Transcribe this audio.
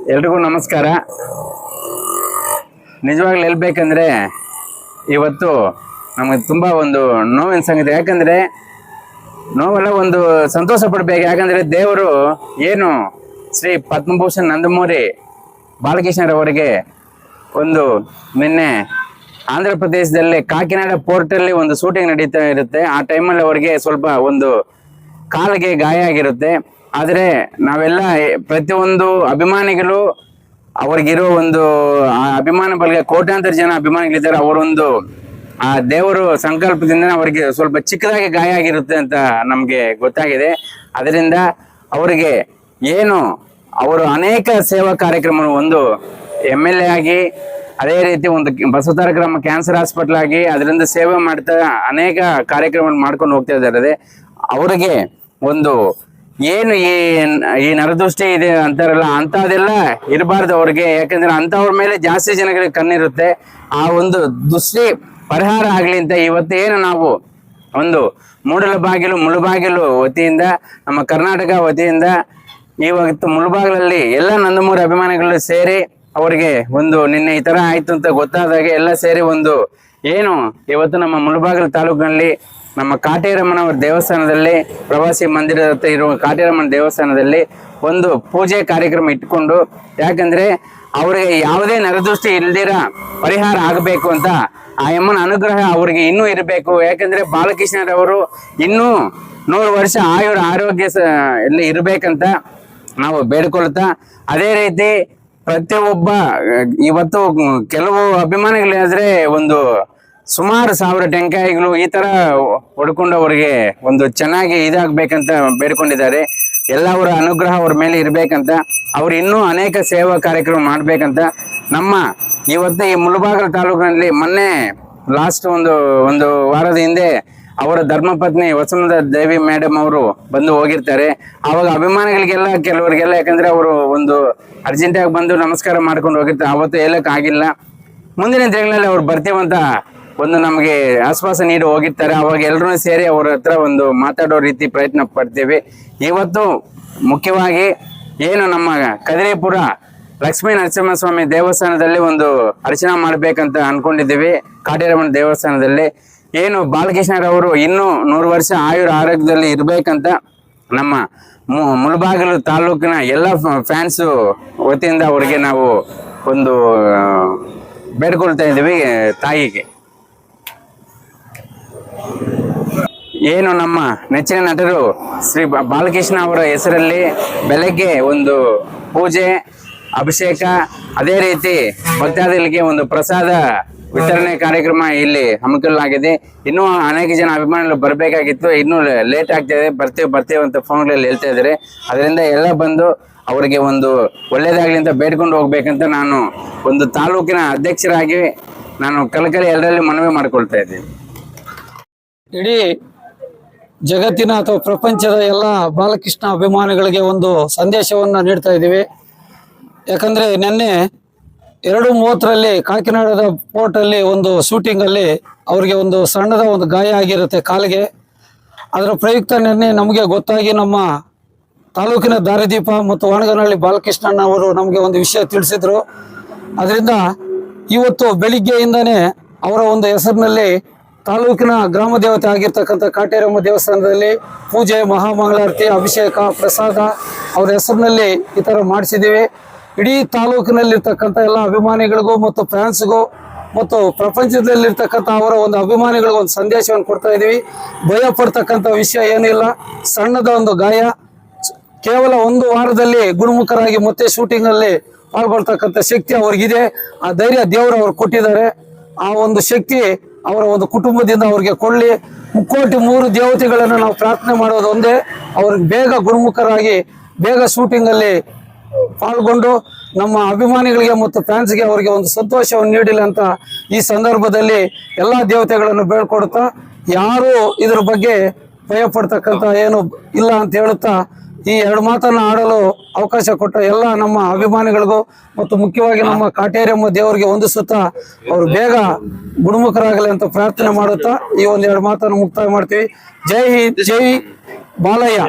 ಎಲ್ರಿಗೂ ನಮಸ್ಕಾರ. ನಿಜವಾಗ್ಲೂ ಹೇಳ್ಬೇಕಂದ್ರೆ ಇವತ್ತು ನಮಗೆ ತುಂಬ ಒಂದು ನೋವಿನ ಸಂಗತಿ. ಯಾಕಂದರೆ ನೋವೆಲ್ಲ ಒಂದು ಸಂತೋಷ ಪಡಬೇಕು. ಯಾಕಂದರೆ ದೇವರು ಏನು ಶ್ರೀ ಪದ್ಮಭೂಷಣ್ ನಂದಮೂರಿ ಬಾಲಕೃಷ್ಣರವರಿಗೆ ಒಂದು ನಿನ್ನೆ ಆಂಧ್ರ ಪ್ರದೇಶದಲ್ಲಿ ಕಾಕಿನಾಡ ಪೋರ್ಟಲ್ಲಿ ಒಂದು ಶೂಟಿಂಗ್ ನಡೀತಾ ಇರುತ್ತೆ. ಆ ಟೈಮಲ್ಲಿ ಅವರಿಗೆ ಸ್ವಲ್ಪ ಒಂದು ಕಾಲಿಗೆ ಗಾಯ ಆಗಿರುತ್ತೆ. ಆದರೆ ನಾವೆಲ್ಲ ಪ್ರತಿಯೊಂದು ಅಭಿಮಾನಿಗಳು ಅವ್ರಿಗಿರೋ ಒಂದು ಅಭಿಮಾನ ಬಳಿಗೆ ಕೋಟ್ಯಾಂತರ ಜನ ಅಭಿಮಾನಿಗಳಿದ್ದಾರೆ. ಅವರೊಂದು ಆ ದೇವರು ಸಂಕಲ್ಪದಿಂದ ಅವರಿಗೆ ಸ್ವಲ್ಪ ಚಿಕ್ಕದಾಗಿ ಗಾಯ ಆಗಿರುತ್ತೆ ಅಂತ ನಮಗೆ ಗೊತ್ತಾಗಿದೆ. ಅದರಿಂದ ಅವರಿಗೆ ಏನು ಅವರು ಅನೇಕ ಸೇವಾ ಕಾರ್ಯಕ್ರಮ, ಒಂದು MLA ಆಗಿ, ಅದೇ ರೀತಿ ಒಂದು ಬಸವತಾರ ಗ್ರಾಮ ಕ್ಯಾನ್ಸರ್ ಹಾಸ್ಪಿಟಲ್ ಆಗಿ ಅದರಿಂದ ಸೇವೆ ಮಾಡ್ತಾ ಅನೇಕ ಕಾರ್ಯಕ್ರಮ ಮಾಡ್ಕೊಂಡು ಹೋಗ್ತಾ ಇದ್ದಾರೆ. ಅವರಿಗೆ ಒಂದು ಏನು ಈ ನರದೃಷ್ಟಿ ಇದೆ ಅಂತಾರಲ್ಲ, ಅಂಥದೆಲ್ಲ ಇರಬಾರ್ದು ಅವ್ರಿಗೆ. ಯಾಕಂದ್ರೆ ಅಂಥವ್ರ ಮೇಲೆ ಜಾಸ್ತಿ ಜನಗಳಿಗೆ ಕಣ್ಣಿರುತ್ತೆ. ಆ ಒಂದು ದೃಷ್ಟಿ ಪರಿಹಾರ ಆಗಲಿ ಅಂತ ಇವತ್ತು ಏನು ನಾವು ಒಂದು ಮುಳುಬಾಗಿಲು ವತಿಯಿಂದ, ನಮ್ಮ ಕರ್ನಾಟಕ ವತಿಯಿಂದ ಇವತ್ತು ಮುಳುಬಾಗಿಲಲ್ಲಿ ಎಲ್ಲ ನಂದಮೂರಿ ಅಭಿಮಾನಿಗಳು ಸೇರಿ ಅವರಿಗೆ ಒಂದು ನಿನ್ನೆ ಈ ತರ ಆಯ್ತು ಅಂತ ಗೊತ್ತಾದಾಗ ಎಲ್ಲ ಸೇರಿ ಒಂದು ಏನು ಇವತ್ತು ನಮ್ಮ ಮುಳುಬಾಗಿಲು ತಾಲೂಕಿನಲ್ಲಿ ನಮ್ಮ ಕಾಟೇರಮ್ಮನವರ ದೇವಸ್ಥಾನದಲ್ಲಿ, ಪ್ರವಾಸಿ ಮಂದಿರದ ಹತ್ರ ಇರುವ ಕಾಟೇರಮ್ಮನ ದೇವಸ್ಥಾನದಲ್ಲಿ ಒಂದು ಪೂಜೆ ಕಾರ್ಯಕ್ರಮ ಇಟ್ಕೊಂಡು, ಯಾಕಂದ್ರೆ ಅವರಿಗೆ ಯಾವುದೇ ನರದೃಷ್ಟಿ ಇಲ್ದಿರ ಪರಿಹಾರ ಆಗಬೇಕು ಅಂತ ಆ ಅಮ್ಮನ ಅನುಗ್ರಹ ಅವ್ರಿಗೆ ಇನ್ನೂ ಇರಬೇಕು. ಯಾಕಂದ್ರೆ ಬಾಲಕೃಷ್ಣರವರು ಇನ್ನೂ 100 ವರ್ಷ ಆರೋಗ್ಯ ಇಲ್ಲಿ ಇರ್ಬೇಕಂತ ನಾವು ಬೇಡ್ಕೊಳ್ತಾ, ಅದೇ ರೀತಿ ಪ್ರತಿಯೊಬ್ಬ ಇವತ್ತು ಕೆಲವು ಅಭಿಮಾನಿಗಳಾದ್ರೆ ಒಂದು ಸುಮಾರು 1000 ಟೆಂಕಾಯಿಗಳು ಈ ತರ ಹೊಡ್ಕೊಂಡು ಅವರಿಗೆ ಒಂದು ಚೆನ್ನಾಗಿ ಇದಾಗಬೇಕಂತ ಬೇಡ್ಕೊಂಡಿದ್ದಾರೆ. ಎಲ್ಲವರ ಅನುಗ್ರಹ ಅವ್ರ ಮೇಲೆ ಇರ್ಬೇಕಂತ, ಅವ್ರು ಇನ್ನೂ ಅನೇಕ ಸೇವಾ ಕಾರ್ಯಕ್ರಮ ಮಾಡ್ಬೇಕಂತ ನಮ್ಮ ಇವತ್ತು ಈ ಮುಳುಬಾಗಿಲು ತಾಲೂಕಿನಲ್ಲಿ ಮೊನ್ನೆ ಲಾಸ್ಟ್ ಒಂದು ವಾರದ ಹಿಂದೆ ಅವರ ಧರ್ಮಪತ್ನಿ ವಸುಂಧರಾ ದೇವಿ ಮೇಡಮ್ ಅವರು ಬಂದು ಹೋಗಿರ್ತಾರೆ. ಅವಾಗ ಅಭಿಮಾನಿಗಳಿಗೆಲ್ಲ ಕೆಲವರಿಗೆಲ್ಲ, ಯಾಕಂದ್ರೆ ಅವರು ಒಂದು ಅರ್ಜೆಂಟಾಗಿ ಬಂದು ನಮಸ್ಕಾರ ಮಾಡ್ಕೊಂಡು ಹೋಗಿರ್ತಾರೆ. ಅವತ್ತು ಹೇಳಕ್ ಆಗಿಲ್ಲ. ಮುಂದಿನ ದಿನಗಳಲ್ಲಿ ಅವ್ರು ಬರ್ತೀವಂತ ಒಂದು ನಮಗೆ ಆಶ್ವಾಸ ನೀಡಿ ಹೋಗಿರ್ತಾರೆ. ಅವಾಗ ಎಲ್ಲರೂ ಸೇರಿ ಅವ್ರ ಹತ್ರ ಒಂದು ಮಾತಾಡೋ ರೀತಿ ಪ್ರಯತ್ನ ಪಡ್ತೀವಿ. ಇವತ್ತು ಮುಖ್ಯವಾಗಿ ಏನು ನಮ್ಮ ಕದಿರೇಪುರ ಲಕ್ಷ್ಮೀ ನರಸಿಂಹಸ್ವಾಮಿ ದೇವಸ್ಥಾನದಲ್ಲಿ ಒಂದು ಅರ್ಚನೆ ಮಾಡ್ಬೇಕಂತ ಅನ್ಕೊಂಡಿದ್ದೀವಿ. ಕಾಟೇರಮ್ಮನ ದೇವಸ್ಥಾನದಲ್ಲಿ ಏನು ಬಾಲಕೃಷ್ಣರವರು ಇನ್ನೂ 100 ವರ್ಷ ಆರೋಗ್ಯದಲ್ಲಿ ಇರ್ಬೇಕಂತ ನಮ್ಮ ಮುಳುಬಾಗಿಲು ತಾಲೂಕಿನ ಎಲ್ಲ ಫ್ಯಾನ್ಸು ವತಿಯಿಂದ ಅವರಿಗೆ ನಾವು ಒಂದು ಬೇಡ್ಕೊಳ್ತಾ ಇದ್ದೀವಿ. ತಾಯಿಗೆ ಏನು ನಮ್ಮ ನೆಚ್ಚಿನ ನಟರು ಶ್ರೀ ಬಾಲಕೃಷ್ಣ ಅವರ ಹೆಸರಲ್ಲಿ ಬೆಳಗ್ಗೆ ಒಂದು ಪೂಜೆ, ಅಭಿಷೇಕ, ಅದೇ ರೀತಿ ಭಕ್ತಾದಿಗಳಿಗೆ ಒಂದು ಪ್ರಸಾದ ವಿತರಣೆ ಕಾರ್ಯಕ್ರಮ ಇಲ್ಲಿ ಹಮ್ಮಿಕೊಳ್ಳಲಾಗಿದೆ. ಇನ್ನೂ ಅನೇಕ ಜನ ಅಭಿಮಾನಿಗಳು ಬರಬೇಕಾಗಿತ್ತು, ಇನ್ನೂ ಲೇಟ್ ಆಗ್ತಿದೆ, ಬರ್ತೇವೆ ಅಂತ ಫೋನ್ಗಳಲ್ಲಿ ಹೇಳ್ತಾ ಇದ್ದಾರೆ. ಅದರಿಂದ ಎಲ್ಲ ಬಂದು ಅವರಿಗೆ ಒಂದು ಒಳ್ಳೇದಾಗಲಿ ಅಂತ ಬೇಡ್ಕೊಂಡು ಹೋಗ್ಬೇಕಂತ ನಾನು ಒಂದು ತಾಲೂಕಿನ ಅಧ್ಯಕ್ಷರಾಗಿ ನಾನು ಕಲಕಲಿ ಎಲ್ಲರಲ್ಲಿ ಮನವಿ ಮಾಡ್ಕೊಳ್ತಾ ಇದ್ದೀನಿ. ಇಡೀ ಜಗತ್ತಿನ ಅಥವಾ ಪ್ರಪಂಚದ ಎಲ್ಲ ಬಾಲಕೃಷ್ಣ ಅಭಿಮಾನಿಗಳಿಗೆ ಒಂದು ಸಂದೇಶವನ್ನು ನೀಡ್ತಾ ಇದ್ದೀವಿ. ಯಾಕಂದರೆ ನಿನ್ನೆ 2:30ರಲ್ಲಿ ಕಾಕಿನಾಡದ ಪೋರ್ಟಲ್ಲಿ ಒಂದು ಶೂಟಿಂಗಲ್ಲಿ ಅವರಿಗೆ ಒಂದು ಸಣ್ಣದ ಒಂದು ಗಾಯ ಆಗಿರುತ್ತೆ ಕಾಲಿಗೆ. ಅದರ ಪ್ರಯುಕ್ತ ನಿನ್ನೆ ನಮಗೆ ಗೊತ್ತಾಗಿ ನಮ್ಮ ತಾಲೂಕಿನ ದಾರಿದೀಪ ಮತ್ತು ವಾಣಗನಹಳ್ಳಿ ಬಾಲಕೃಷ್ಣನ್ ಅವರು ನಮಗೆ ಒಂದು ವಿಷಯ ತಿಳಿಸಿದ್ರು. ಅದರಿಂದ ಇವತ್ತು ಬೆಳಿಗ್ಗೆಯಿಂದನೇ ಅವರ ಒಂದು ಹೆಸರಿನಲ್ಲಿ ತಾಲೂಕಿನ ಗ್ರಾಮ ದೇವತೆ ಆಗಿರ್ತಕ್ಕಂಥ ಕಾಟೇರಮ್ಮ ದೇವಸ್ಥಾನದಲ್ಲಿ ಪೂಜೆ, ಮಹಾಮಂಗಳಾರತಿ, ಅಭಿಷೇಕ, ಪ್ರಸಾದ ಅವ್ರ ಹೆಸರಿನಲ್ಲಿ ಈ ಥರ ಮಾಡಿಸಿದ್ದೀವಿ. ಇಡೀ ತಾಲೂಕಿನಲ್ಲಿರ್ತಕ್ಕಂಥ ಎಲ್ಲ ಅಭಿಮಾನಿಗಳಿಗೂ ಮತ್ತು ಫ್ಯಾನ್ಸ್ಗೂ ಮತ್ತು ಪ್ರಪಂಚದಲ್ಲಿರ್ತಕ್ಕಂಥ ಅವರ ಒಂದು ಅಭಿಮಾನಿಗಳಿಗೂ ಒಂದು ಸಂದೇಶವನ್ನು ಕೊಡ್ತಾ ಇದ್ದೀವಿ. ಭಯ ಪಡ್ತಕ್ಕಂಥ ವಿಷಯ ಏನಿಲ್ಲ. ಸಣ್ಣದ ಒಂದು ಗಾಯ, ಕೇವಲ 1 ವಾರದಲ್ಲಿ ಗುಣಮುಖರಾಗಿ ಮತ್ತೆ ಶೂಟಿಂಗಲ್ಲಿ ಪಾಲ್ಗೊಳ್ತಕ್ಕಂಥ ಶಕ್ತಿ ಅವ್ರಿಗಿದೆ. ಆ ಧೈರ್ಯ ದೇವರು ಅವ್ರು ಕೊಟ್ಟಿದ್ದಾರೆ. ಆ ಒಂದು ಶಕ್ತಿ ಅವರ ಒಂದು ಕುಟುಂಬದಿಂದ ಅವ್ರಿಗೆ ಕೊಳ್ಳಿ. 3 ದೇವತೆಗಳನ್ನು ನಾವು ಪ್ರಾರ್ಥನೆ ಮಾಡೋದು ಒಂದೇ, ಅವ್ರಿಗೆ ಬೇಗ ಗುಣಮುಖರಾಗಿ ಬೇಗ ಶೂಟಿಂಗಲ್ಲಿ ಪಾಲ್ಗೊಂಡು ನಮ್ಮ ಅಭಿಮಾನಿಗಳಿಗೆ ಮತ್ತು ಫ್ಯಾನ್ಸ್ಗೆ ಅವರಿಗೆ ಒಂದು ಸಂತೋಷವನ್ನು ನೀಡಿಲ್ಲ ಅಂತ ಈ ಸಂದರ್ಭದಲ್ಲಿ ಎಲ್ಲ ದೇವತೆಗಳನ್ನು ಬೇಡ್ಕೊಡ್ತಾ, ಯಾರು ಇದ್ರ ಬಗ್ಗೆ ಭಯ ಪಡ್ತಕ್ಕಂಥ ಏನು ಇಲ್ಲ ಅಂತ ಹೇಳುತ್ತಾ ಈ 2 ಮಾತನ್ನು ಆಡಲು ಅವಕಾಶ ಕೊಟ್ಟ ಎಲ್ಲ ನಮ್ಮ ಅಭಿಮಾನಿಗಳಿಗೂ ಮತ್ತು ಮುಖ್ಯವಾಗಿ ನಮ್ಮ ಕಾಟೇರಮ್ಮ ದೇವರಿಗೆ ಹೊಂದಿಸುತ್ತಾ ಅವರು ಬೇಗ ಗುಣಮುಖರಾಗಲಿ ಅಂತ ಪ್ರಾರ್ಥನೆ ಮಾಡುತ್ತಾ ಈ 1-2 ಮಾತನ್ನು ಮುಕ್ತಾಯ ಮಾಡ್ತೀವಿ. ಜೈ ಹಿಂದ್, ಜೈ ಬಾಲಯ್ಯ.